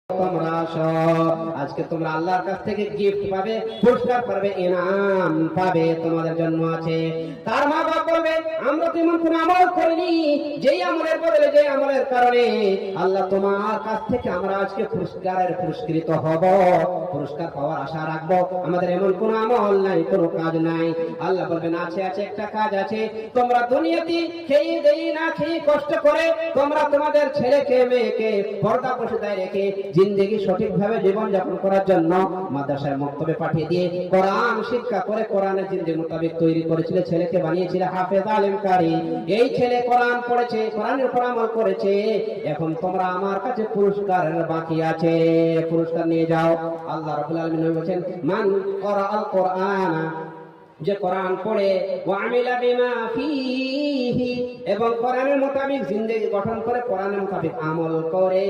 তোমরা আসো, আজকে তোমরা আল্লাহর কাছ থেকে গিফট পাবে, পুরস্কার পাবে, ইনাম পাবে, তোমাদের জন্য আছে। তার মা বাপ বলবে, আমরা তো এমন কোন আমল করিনি যেই আমলের বদলে, যে আমলের কারণে আল্লাহ তোমার কাছ থেকে আমরা আজকে পুরস্কৃত হব, পুরস্কার পাওয়ার আশা রাখবো। আমাদের এমন কোন আমল নাই, কোনো কাজ নাই। আল্লাহ বলবেন, আছে আছে, একটা কাজ আছে। তোমরা দুনিয়াতে খেয়ে দেই না খেয়ে কষ্ট করে তোমরা তোমাদের ছেলেকে মেয়েকে পর্দা পর্দায় রেখে জিন্দেগি সঠিকভাবে জীবন যাপন করার জন্য মাদ্রাসায় মক্তবে পাঠিয়ে দিয়ে কোরআন শিক্ষা করে কোরআনের জিন্দেগি মোতাবেক তৈরি করেছিলে, ছেলেকে বানিয়েছিলে হাফেজ আলেম কারি। এই ছেলে কোরআন পড়েছে, কোরআনের উপর আমল করেছে, এখন তোমরা আমার কাছে পুরস্কারের বাকি আছে, পুরস্কার নিয়ে যাও। আল্লাহ রাব্বুল আলামিন বলেন, মান ক্বারাআল কোরআন, যে কোরআন পড়ে, ওয়া আমিলা বিমা ফীহি, এবং কোরআনের মোতাবেক জিন্দেগি গঠন করে কোরআনের মোতাবেক আমল করে,